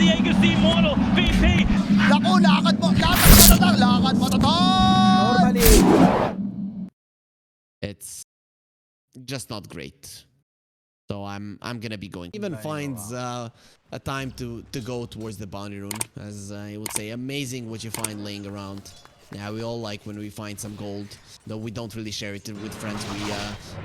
the Aegis Immortal VP. Naku, lakad mo tatang, lakad mo tatang! Normally, It's just not great. So I'm gonna be going. Even finds a time to go towards the boundary rune, as I would say. Amazing what you find laying around. Yeah, we all like when we find some gold, though we don't really share it with friends. We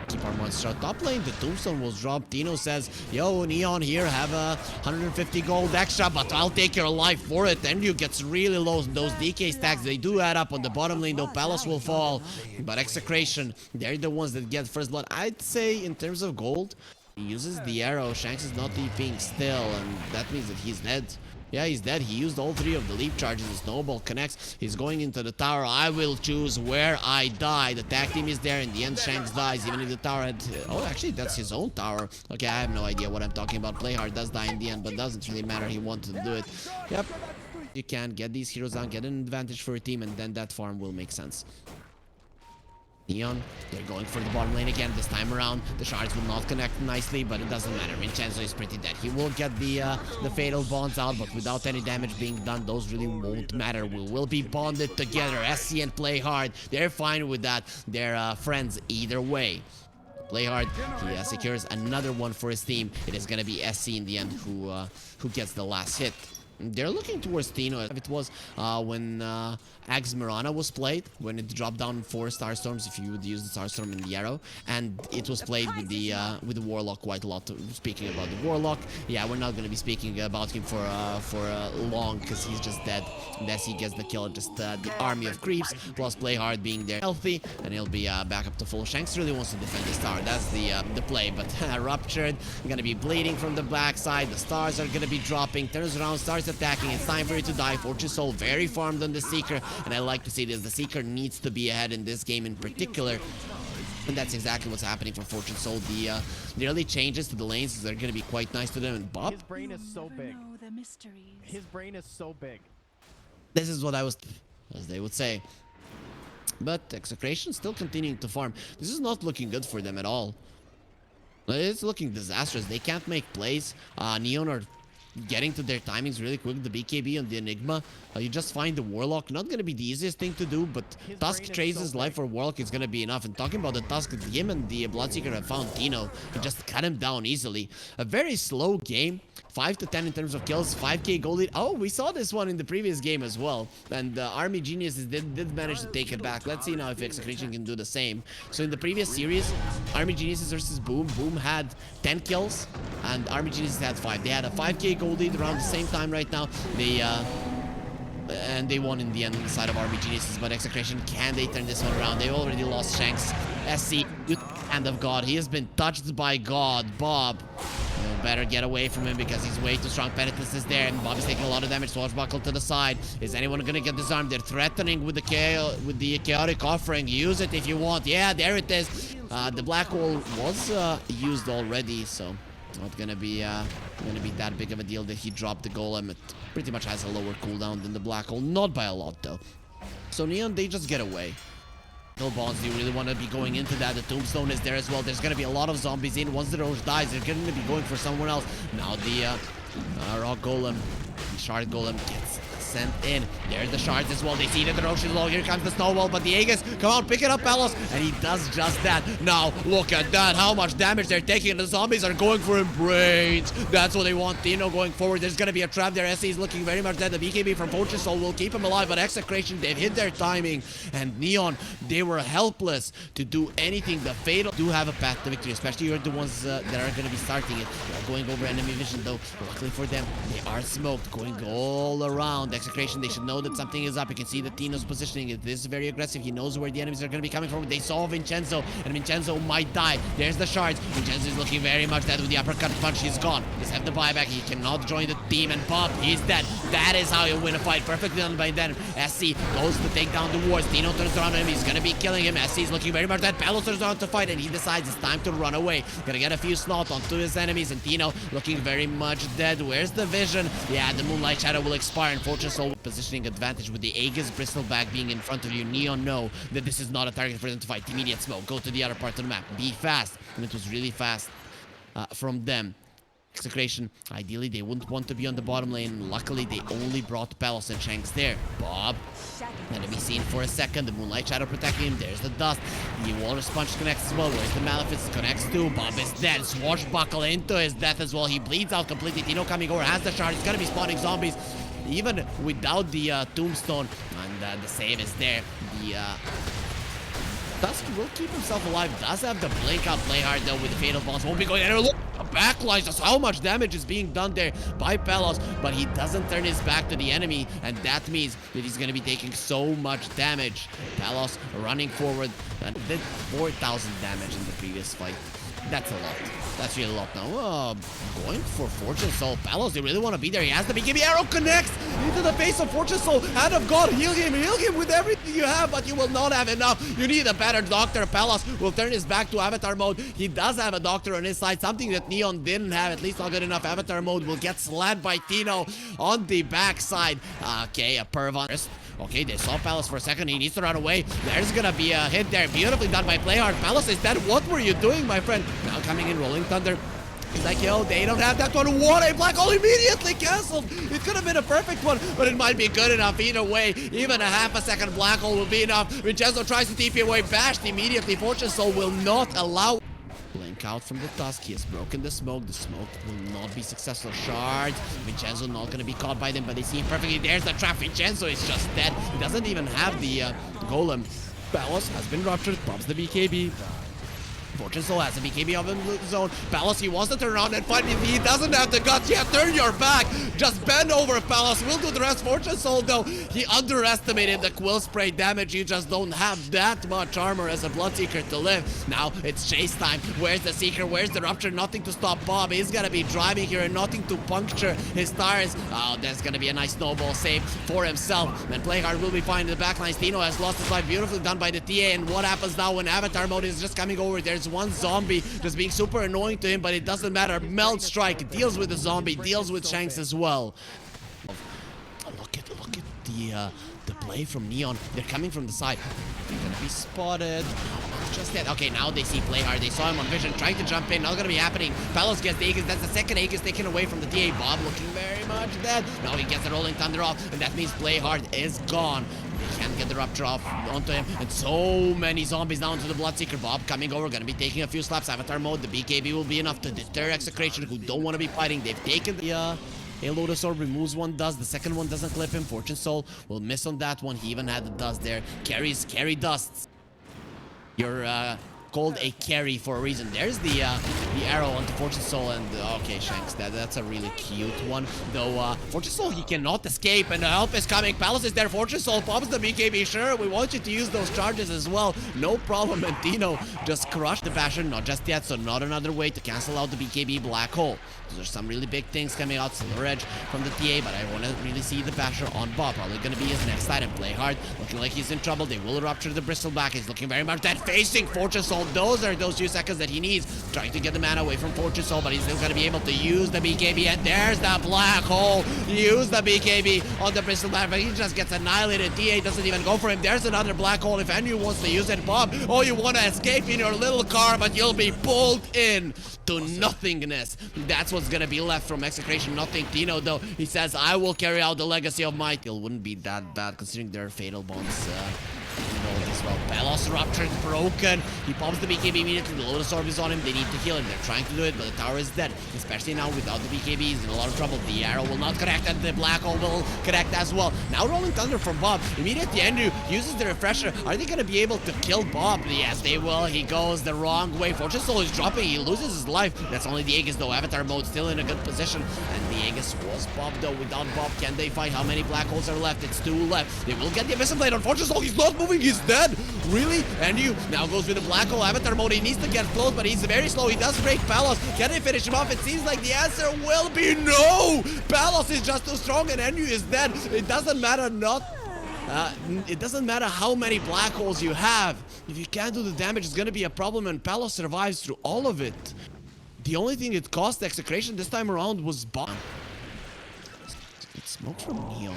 keep our monster out. Top lane, the tombstone was dropped. Tino says, yo, Neon here, have a 150 gold extra, but I'll take your life for it. Enryu gets really low. Those DK stacks, they do add up on the bottom lane, though. Palace will fall. But Execration, they're the ones that get first blood. I'd say in terms of gold, he uses the arrow. Shanks is not TPing still, and that means that he's dead. Yeah, he's dead. He used all three of the leap charges. The snowball connects. He's going into the tower. I will choose where I die. The tag team is there. In the end, Shanks dies, even if the tower had... Oh, actually, that's his own tower. Okay, I have no idea what I'm talking about. Playhard does die in the end, but doesn't really matter. He wanted to do it. Yep. You can get these heroes down, get an advantage for a team, and then that farm will make sense. Neon, they're going for the bottom lane again this time around. The shards will not connect nicely, but it doesn't matter. Vincenzo is pretty dead. He will get the fatal bonds out, but without any damage being done, those really won't matter. We will be bonded together. SC and Playhard, they're fine with that. They're friends either way. Playhard, he secures another one for his team. It is gonna be SC in the end who gets the last hit. They're looking towards Tino. It was when Ags Mirana was played, when it dropped down 4 Starstorms, if you would use the Starstorm in the arrow, and it was played with the Warlock quite a lot. Speaking about the Warlock, yeah, we're not going to be speaking about him for long, because he's just dead. Unless he gets the kill, just the army of creeps, plus Playhard being there healthy, and he'll be back up to full. Shanks really wants to defend this tower. That's the play, but Ruptured, going to be bleeding from the backside. The stars are going to be dropping. Turns around, starts attacking. It's time for it to die. Fortune Soul very farmed on the Seeker, and I like to see this. The Seeker needs to be ahead in this game in particular, and that's exactly what's happening for Fortune Soul. The early changes to the lanes are going to be quite nice to them. And Bob, his brain is so big. His brain is so big. this is what I was, as they would say. But Execration still continuing to farm. This is not looking good for them at all. It's looking disastrous. They can't make plays. Neon are getting to their timings really quick. The BKB on the Enigma, you just find the Warlock. Not going to be the easiest thing to do, but Tusk traces life for Warlock is going to be enough. And talking about the Tusk, him and the Bloodseeker have found Tino and just cut him down easily. A very slow game. 5 to 10 in terms of kills, 5k gold lead. Oh, we saw this one in the previous game as well. And Army Geniuses did manage to take it back. Let's see now if Execration can do the same. So in the previous series, Army Geniuses versus Boom. Boom had 10 kills and Army Geniuses had 5. They had a 5k gold lead around the same time right now. And they won in the end on the side of Army Geniuses. But Execration, can they turn this one around? They already lost Shanks. SC, good hand of God. He has been touched by God. Bob, you better get away from him because he's way too strong. Penitence is there, and Bob is taking a lot of damage. Swashbuckle to the side. Is anyone gonna get disarmed? They're threatening with the chaotic offering. Use it if you want. Yeah, there it is. The black hole was used already, so not gonna be that big of a deal that he dropped the golem. It pretty much has a lower cooldown than the black hole, not by a lot though. So Neon, they just get away. No bonds. Do you really want to be going into that? The tombstone is there as well. There's gonna be a lot of zombies in. Once the Roche dies, they're gonna be going for someone else. Now the rock golem, the shard golem gets sent in. There's the shards as well. They see that the Roche is low. Here comes the snowball, but the Aegis, come on, pick it up, Palos, and he does just that. Now look at that, how much damage they're taking. The zombies are going for him. Brains, that's what they want. Tino going forward. There's gonna be a trap there. SC is looking very much dead. The BKB from Fortune Soul will keep him alive, but Execration, they've hit their timing, and Neon, they were helpless to do anything. The Fatal do have a path to victory, especially you're the ones that are gonna be starting it. They're going over enemy vision though. Luckily for them, they are smoked, going all around. Execration, they should know that something is up. You can see that Tino's positioning it. This is very aggressive. He knows where the enemies are going to be coming from. They saw Vincenzo, and Vincenzo might die. There's the shards. Vincenzo is looking very much dead with the uppercut punch. He's gone. Just have the buyback. He cannot join the team, and Bob, he's dead. That is how you win a fight. Perfectly done by them. SC goes to take down the wards. Tino turns around on him. He's going to be killing him. SC is looking very much dead. Palos turns around to fight, and he decides it's time to run away. Gonna get a few slots onto his enemies, and Tino looking very much dead. Where's the vision? Yeah, the Moonlight Shadow will expire, and Fortune Soul positioning advantage with the Aegis Bristleback being in front of you. Neon know that this is not a target for them to fight. Immediate smoke. Go to the other part of the map. Be fast. And it was really fast from them. Execration, ideally they wouldn't want to be on the bottom lane. Luckily they only brought Palos and Shanks there. Bob, gonna be seen for a second. The Moonlight Shadow protecting him. There's the Dust. The Water Sponge connects as well. Where's the Malefice? Connects too. Bob is dead. Swashbuckle into his death as well. He bleeds out completely. Tino coming over, has the shard. He's gonna be spawning zombies even without the tombstone. And the save is there. The Dusk will keep himself alive. Does have the blink out. Play hard though with the fatal bombs. Won't be going anywhere. Look, a backline. Just how much damage is being done there by Palos, but he doesn't turn his back to the enemy, and that means that he's gonna be taking so much damage. Palos running forward and did 4,000 damage in the previous fight. That's a lot. That's really a lot now. Going for Fortune Soul. Palos, they really want to be there. He has the BKB arrow connects into the face of Fortune Soul. Hand of God, heal him with everything you have, but you will not have enough. You need a better doctor. Palos will turn his back to avatar mode. He does have a doctor on his side, something that Neon didn't have, at least not good enough. Avatar mode will get slammed by Tino on the backside. Okay, a perv on. Okay, they saw Palos for a second. He needs to run away. There's gonna be a hit there. Beautifully done by Playhard. Palos is dead. What were you doing, my friend? Now coming in, Rolling Thunder. He's like, yo, they don't have that one. What a black hole immediately canceled. It could have been a perfect one, but it might be good enough either way. Even a half a second black hole will be enough. Vincenzo tries to TP away, bashed immediately. Fortune Soul will not allow. Blink out from the Tusk. He has broken the smoke. The smoke will not be successful. Shards. Vincenzo not going to be caught by them, but they see him perfectly. There's the trap. Vincenzo is just dead. He doesn't even have the golem. Palos has been ruptured. Pops the BKB. Fortune Soul has a BKB of his own. Palos, he wants to turn around and fight. He doesn't have the guts. Yeah, turn your back. Just bend over, Palos. We'll do the rest. Fortune Soul, though, he underestimated the Quill Spray damage. You just don't have that much armor as a Bloodseeker to live. Now it's chase time. Where's the Seeker? Where's the Rupture? Nothing to stop Bob. He's gonna be driving here and nothing to puncture his tires. Oh, there's gonna be a nice snowball save for himself. And Playhard will be fine in the backline. Tino has lost his life. Beautifully done by the TA. And what happens now when Avatar mode is just coming over? There's one zombie just being super annoying to him, but it doesn't matter. Melt Strike deals with the zombie, deals with Shanks as well. Look at the play from Neon. They're coming from the side. They're gonna be spotted. Just yet. Okay, now they see Playhard. They saw him on vision, trying to jump in. Not gonna be happening. Palos gets the Aegis. That's the second Aegis taken away from the DA. Bob looking very much dead. Now he gets the Rolling Thunder off, and that means Playhard is gone. They can't get the Rupture off onto him, and so many zombies down to the Bloodseeker. Bob coming over, gonna be taking a few slaps. Avatar mode. The BKB will be enough to deter Execration, who don't want to be fighting. They've taken the a Lotus Orb, removes one dust. The second one doesn't clip him. Fortune Soul will miss on that one. He even had the dust there. Carry dusts. You're called a carry for a reason. There's the arrow onto Fortune Soul, and okay, Shanks, that's a really cute one. Though Fortune Soul, he cannot escape, and the help is coming. Palos is there. Fortune Soul pops the BKB. Sure, we want you to use those charges as well. No problem. And Tino just crushed the Bastion. Not just yet, so not another way to cancel out the BKB Black Hole. There's some really big things coming out. Silver Edge from the TA, but I want to really see the Basher on Bob. Probably going to be his next item. Playhard, looking like he's in trouble. They will rupture the Bristleback. He's looking very much dead. Facing Fortune Soul. Those are those few seconds that he needs. Trying to get the mana away from Fortune Soul, but he's still going to be able to use the BKB. And there's the Black Hole. Use the BKB on the Bristleback, but he just gets annihilated. TA doesn't even go for him. There's another Black Hole. If anyone wants to use it, Bob, oh, you want to escape in your little car, but you'll be pulled in to nothingness. That's what's gonna be left from Execration. Nothing. Tino, though, he says, I will carry out the legacy of my kill. Wouldn't be that bad considering their fatal bonds involved as well. Palos ruptured, broken. He pops the BKB immediately. The Lotus Orb is on him. They need to heal him. They're trying to do it, but the tower is dead. Especially now without the BKB, he's in a lot of trouble. The arrow will not connect, and the Black Hole will connect as well. Now Rolling Thunder from Bob. Immediately Andrew uses the refresher. Are they gonna be able to kill Bob? Yes, they will. He goes the wrong way. Fortune Soul is dropping. He loses his life. That's only the Aegis, though. Avatar mode still in a good position. And the Aegis was Bob, though. Without Bob, can they fight? How many Black Holes are left? It's 2 left. They will get the Abyssal Blade on Fortune Soul. He's not moving. He's dead. Really? Andrew now goes with the Black Hole. Avatar mode. He needs to get close, but he's very slow. He does break Palos. Can they finish him off? It seems like the answer will be no. Palos is just too strong, and Andrew is dead. It doesn't matter it doesn't matter how many Black Holes you have. If you can't do the damage, it's gonna be a problem, and Palos survives through all of it. The only thing it cost Execration this time around was bomb. It's smoke from Neon.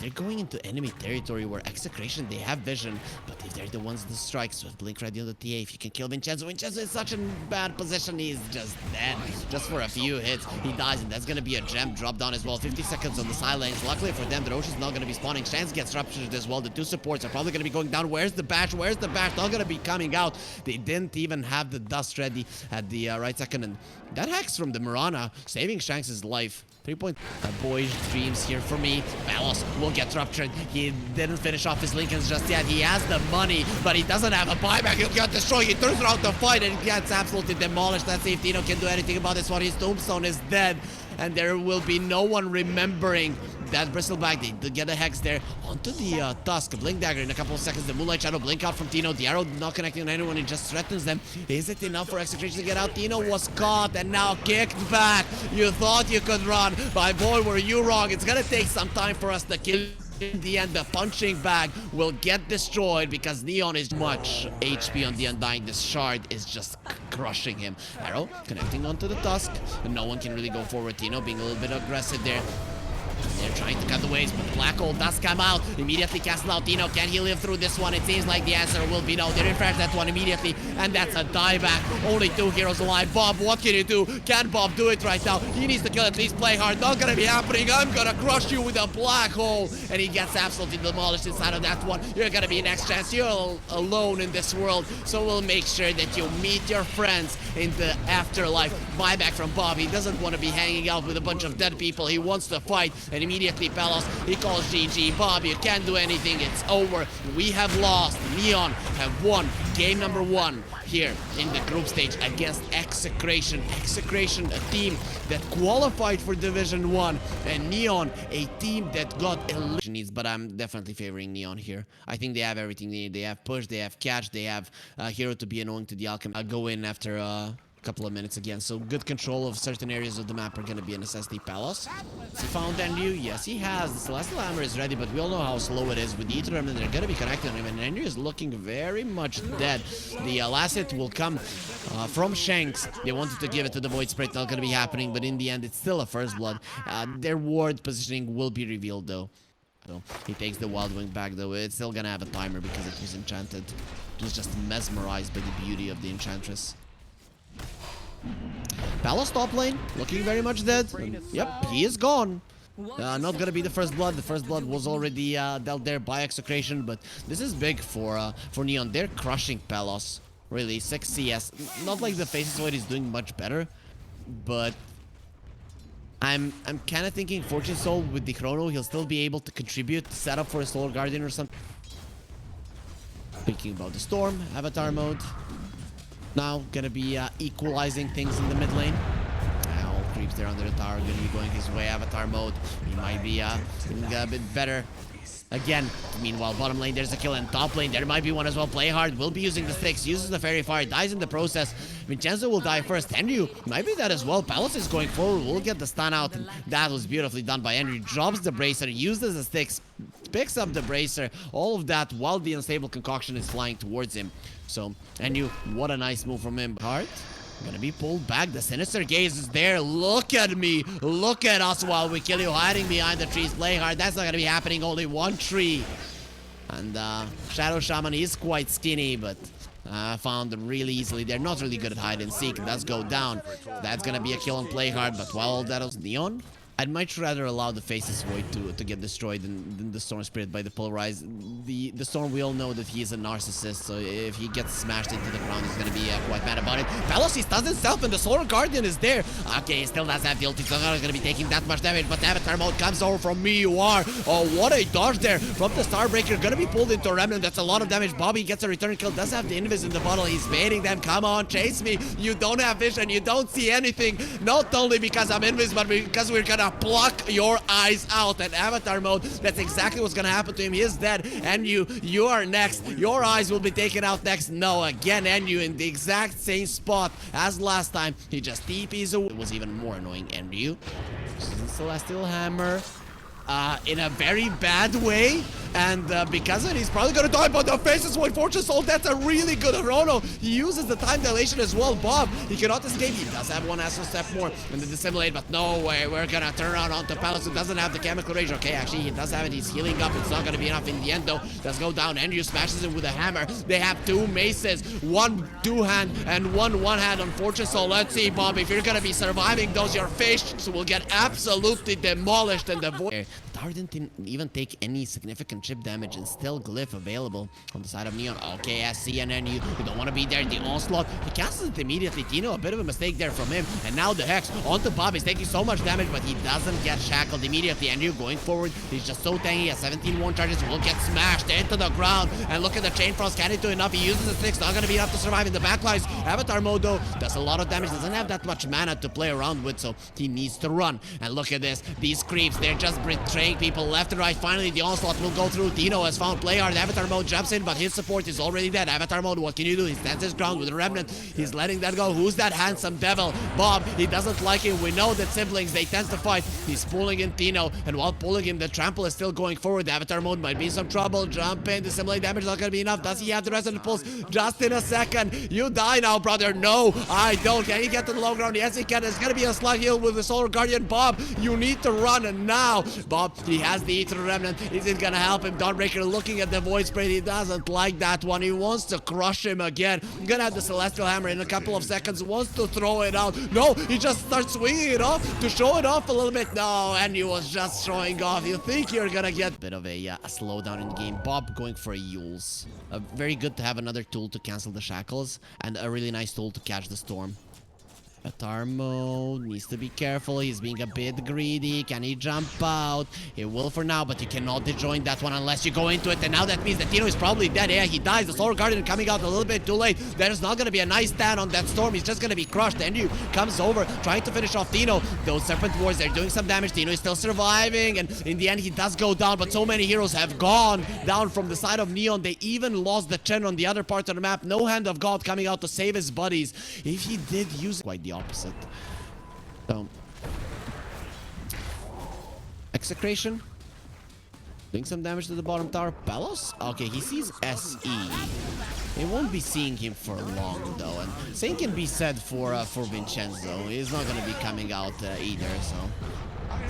They're going into enemy territory where Execration, they have vision, but if they're the ones that strike, so blink ready on the TA, if you can kill Vincenzo is such a bad position, he's just dead. Just for a few hits, he dies, and that's gonna be a gem drop down as well. 50 seconds on the sidelines. Luckily for them, the Roche is not gonna be spawning. Chance gets ruptured as well. The two supports are probably gonna be going down. Where's the bash? Where's the bash? Not gonna be coming out. They didn't even have the dust ready at the right second, and that hex from the Mirana, saving Shanks' life. 3-point. Boyish dreams here for me. Balos will get ruptured. He didn't finish off his Lincolns just yet. He has the money, but he doesn't have a buyback. He'll get destroyed. He turns around the fight and gets absolutely demolished. Let's see if Tino can do anything about this one. His tombstone is dead, and there will be no one remembering that Bristleback. They get a hex there onto the Tusk. Blink Dagger in a couple of seconds. The Moonlight Shadow blink out from Tino. The arrow not connecting on anyone. It just threatens them. Is it enough for Execration to get out? Tino was caught and now kicked back. You thought you could run. My boy, were you wrong. It's gonna take some time for us to kill. In the end, the punching bag will get destroyed because Neon is much HP on the Undying. This shard is just crushing him. Arrow connecting onto the Tusk, and no one can really go forward. Tino being a little bit aggressive there. They're trying to cut the waves, but the black hole does come out. Immediately castle out Tino. Can he live through this one? It seems like the answer will be no. They refresh that one immediately, and that's a dieback. Only 2 heroes alive. Bob, what can you do? Can Bob do it right now? He needs to kill, at least play hard. Not gonna be happening. I'm gonna crush you with a black hole. And he gets absolutely demolished inside of that one. You're gonna be next chance. You're alone in this world, so we'll make sure that you meet your friends in the afterlife. Buyback from Bob. He doesn't want to be hanging out with a bunch of dead people. He wants to fight. And immediately Palos, he calls GG. Bob, you can't do anything. It's over. We have lost. Neon have won game number 1 here in the group stage against Execration. Execration, a team that qualified for Division 1, and Neon, a team that got eliminated. But I'm definitely favoring Neon here. I think they have everything they need. They have push, they have catch, they have a hero to be annoying to the Alchemy. I'll go in after couple of minutes again, so good control of certain areas of the map are going to be a necessity. Palos, he found Andrew. Yes, he has. The Celestial Hammer is ready, but we all know how slow it is. With the Ether Remnant, they're going to be connected on him, and Andrew is looking very much dead. The last hit will come from Shanks. They wanted to give it to the Void Spirit, not going to be happening, but in the end, it's still a first blood. Their ward positioning will be revealed, though. So he takes the Wild Wing back, though. It's still going to have a timer because it was enchanted. It was just mesmerized by the beauty of the Enchantress. Palos top lane, looking very much dead. Yep, he is gone. Not gonna be the first blood. The first blood was already dealt there by Execration, but this is big for Neon. They're crushing Palos. Really, 6 CS. Not like the Faces Void is doing much better, but I'm kind of thinking Fortune Soul with the Chrono, he'll still be able to contribute, set up for a Solar Guardian or something. Thinking about the Storm, Avatar mode. Now gonna be equalizing things in the mid lane. All creeps there under the tower, gonna be going his way. Avatar mode. He might be doing a bit better. Again, meanwhile, bottom lane, there's a kill, and top lane, there might be one as well. Play hard, will be using the sticks, uses the Fairy Fire, dies in the process. Vincenzo will die first. Henry might be that as well. Palos is going forward, will get the stun out, and that was beautifully done by Henry. Drops the Bracer, uses the sticks, picks up the Bracer, all of that while the Unstable Concoction is flying towards him. So, Henry, what a nice move from him. Heart gonna be pulled back. The Sinister Gaze is there. Look at me. Look at us while we kill you, hiding behind the trees. Play hard. That's not gonna be happening. Only one tree. And Shadow Shaman is quite skinny, but found really easily. They're not really good at hide and seek. Does go down. That's gonna be a kill on Play hard. But while that was Neon, I'd much rather allow the Faces Void to get destroyed than the Storm Spirit by the Polarize. The Storm, we all know that he is a narcissist, so if he gets smashed into the ground, he's gonna be quite mad about it. Palos, he stuns himself, and the Solar Guardian is there. Okay, he still does have the ulti, so not gonna be taking that much damage, but Avatar mode comes over from me. You are. Oh, what a dodge there from the Starbreaker. Gonna be pulled into a Remnant. That's a lot of damage. Bobby gets a return kill. Does have the Invis in the bottle. He's baiting them. Come on, chase me. You don't have vision. You don't see anything. Not only because I'm Invis, but because we're gonna pluck your eyes out. And Avatar mode, that's exactly what's gonna happen to him. He is dead, and you are next. Your eyes will be taken out next. No, again, and you in the exact same spot as last time. He just TPs away. It was even more annoying. And you, Celestial Hammer, in a very bad way. And because of it, he's probably gonna die, but the faces with Fortune Soul, that's a really good Chrono. He uses the time dilation as well. Bob, he cannot escape. He does have one astral step more in the dissimulate, but no way. We're gonna turn around onto Palace, who doesn't have the chemical rage. Okay, actually, he does have it. He's healing up. It's not gonna be enough in the end, though. Does go down. Andrew smashes him with a hammer. They have two maces, one two-hand and one-hand on Fortune Soul. Let's see, Bob, if you're gonna be surviving those, your face will get absolutely demolished in the void. Tower didn't even take any significant chip damage, and still Glyph available on the side of Neon. Okay, SC and NU, you don't want to be there. The onslaught, he cancels it immediately. Tino, a bit of a mistake there from him. And now the Hex onto Bob. He's taking so much damage, but he doesn't get shackled immediately. NU going forward, he's just so tanky. At 17 1 charges, will get smashed into the ground. And look at the Chain Frost. Can he do enough? He uses the sticks, not going to be enough to survive in the backlines. Avatar mode, though, does a lot of damage. Doesn't have that much mana to play around with, so he needs to run. And look at this. These creeps, they're just betraying people left and right. Finally, the onslaught will go through. Dino has found play hard. Avatar mode jumps in, but his support is already dead. Avatar mode, what can you do? He stands his ground with a remnant. He's letting that go. Who's that handsome devil? Bob, he doesn't like him. We know that siblings, they tend to fight. He's pulling in Tino, and while pulling him, the trample is still going forward. Avatar mode might be in some trouble. Jump in. The simulate damage is not going to be enough. Does he have the rest of the pulse? Just in a second. You die now, brother. No, I don't. Can he get to the low ground? Yes, he can. It's going to be a slug heal with the Solar Guardian. Bob, you need to run, and now, Bob, he has the Ether Remnant. Is it gonna help him? Dawnbreaker looking at the Void Spray. He doesn't like that one. He wants to crush him again. Gonna have the Celestial Hammer in a couple of seconds. Wants to throw it out. No, he just starts swinging it off to show it off a little bit. No, and he was just showing off. You think you're gonna get a bit of a slowdown in the game. Bob going for a Yules. Very good to have another tool to cancel the shackles, and a really nice tool to catch the storm. Avatar mode needs to be careful. He's being a bit greedy. Can he jump out? He will for now, but you cannot disjoin that one unless you go into it. And now that means that Tino is probably dead. Yeah, he dies. The Solar Guardian coming out a little bit too late. There's not going to be a nice stand on that storm. He's just going to be crushed. NU comes over, trying to finish off Tino. Those Serpent Wars, they're doing some damage. Tino is still surviving, and in the end, he does go down. But so many heroes have gone down from the side of Neon. They even lost the Chen on the other part of the map. No Hand of God coming out to save his buddies. If he did use quite the opposite. So, Execration doing some damage to the bottom tower. Pelos? Okay, he sees SE. They won't be seeing him for long, though. And same can be said for Vincenzo. He's not going to be coming out either, so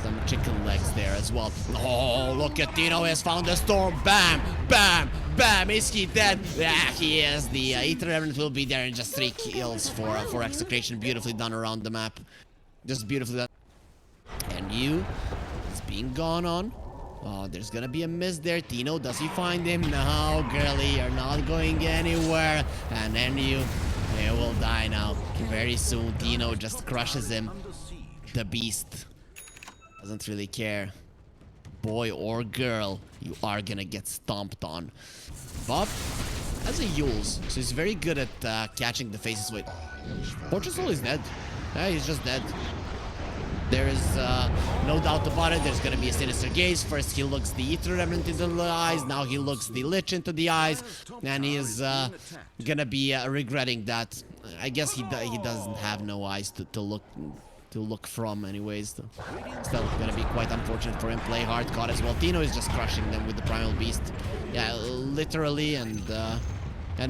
some chicken legs there as well. Oh, look at Tino has found the storm. Bam, bam, bam. Is he dead? Yeah, he is. The Ether Remnant will be there in just 3 kills for Execration. Beautifully done around the map. Just beautifully done. And you is being gone on. Oh, there's gonna be a miss there. Tino, does he find him? No, girly, you're not going anywhere. And then you will die now. Very soon, Tino just crushes him. The beast doesn't really care. Boy or girl, you are gonna get stomped on. Bob has a Yules, so he's very good at catching the faces with. Fortress Soul is dead. Yeah, he's just dead. There is no doubt about it. There's going to be a Sinister Gaze. First, he looks the Ether Remnant into the eyes. Now he looks the Lich into the eyes. And he is going to be regretting that. I guess he doesn't have no eyes to look from anyways. Still going to be quite unfortunate for him. Play hard, caught as well. Tino is just crushing them with the Primal Beast. Yeah, literally and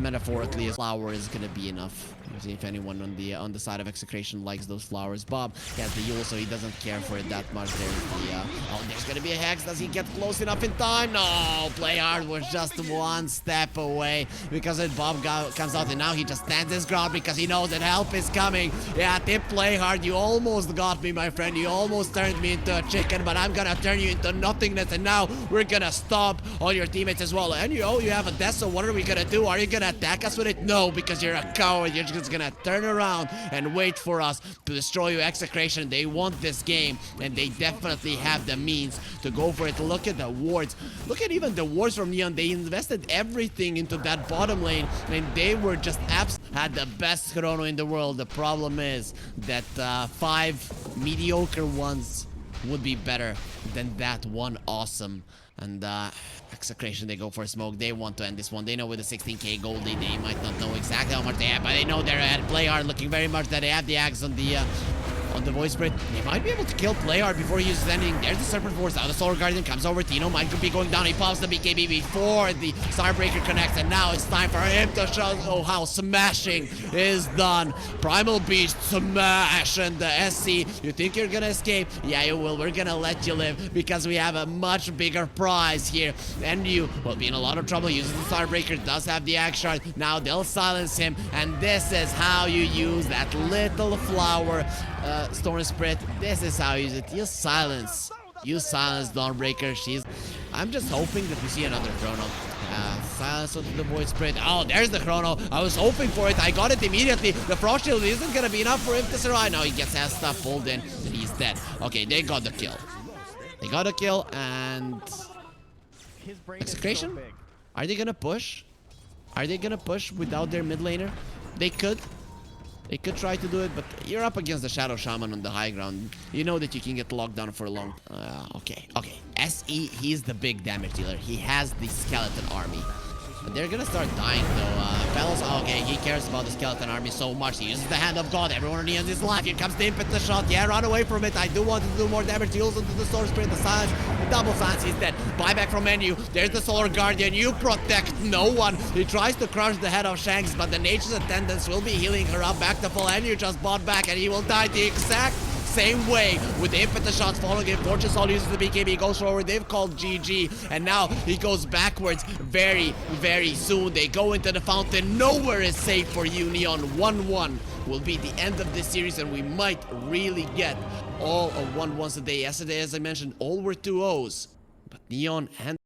metaphorically, a flower is going to be enough. See if anyone on the side of Execration likes those flowers. Bob has the Yule, so he doesn't care for it that much. There's the oh, there's gonna be a Hex. Does he get close enough in time? No, Play Hard was just one step away because it Bob comes out, and now he just stands his ground because he knows that help is coming. Yeah, tip Play Hard. You almost got me, my friend. You almost turned me into a chicken, but I'm gonna turn you into nothingness, and now we're gonna stop all your teammates as well. And you have a death, so what are we gonna do? Are you gonna attack us with it? No, because you're a coward. You're just gonna turn around and wait for us to destroy you. Execration, they want this game, and they definitely have the means to go for it. Look at the wards. Look at even the wards from Neon. They invested everything into that bottom lane, and they were just had the best chrono in the world. The problem is that 5 mediocre ones would be better than that one awesome. And Execration, they go for a smoke. They want to end this one. They know with the 16k gold, they might not know exactly how much they have, but they know they're ahead. Play Hard looking very much that they have the axe on the on the Void Spirit. He might be able to kill Playhard before he uses anything. There's the Serpent Force. Now the Solar Guardian comes over. Tino might be going down. He pops the BKB before the Starbreaker connects. And now it's time for him to show how smashing is done. Primal Beast smash and the SC. You think you're gonna escape? Yeah, you will. We're gonna let you live because we have a much bigger prize here. And you will be in a lot of trouble. Using the Starbreaker, does have the Axe Shard. Now they'll silence him. And this is how you use that little flower Storm Spirit. This is how you use it. You silence Dawnbreaker. I'm just hoping that we see another Chrono. Silence onto the Void Spirit. Oh, there's the Chrono. I was hoping for it. I got it immediately. The Frost Shield isn't gonna be enough for him to survive. Now he gets his stuff pulled in and he's dead. Okay, they got the kill. They got a kill and... Execration? Are they gonna push? Are they gonna push without their mid laner? They could. They could try to do it, but you're up against the Shadow Shaman on the high ground. You know that you can get locked down for long. Okay. SE, he's the big damage dealer. He has the skeleton army. But they're gonna start dying though. Fellows, okay, he cares about the skeleton army so much. He uses the hand of God. Everyone on the end is alive. Here comes the impetus shot. Yeah, run away from it. I do want to do more damage. Deals into the Solar Spirit, the silence, the double silence. He's dead. Buyback from menu. There's the Solar Guardian. You protect no one. He tries to crush the head of Shanks, but the Nature's Attendants will be healing her up back to full. And you just bought back, and he will die the exact same way with the impetus shots following him. Fortune Soul uses the BKB, goes forward. They've called GG, and now he goes backwards very, very soon. They go into the fountain. Nowhere is safe for you, Neon. 1-1 will be the end of this series, and we might really get all of 1-1s a day. Yesterday, as I mentioned, all were 2-0s, but Neon and...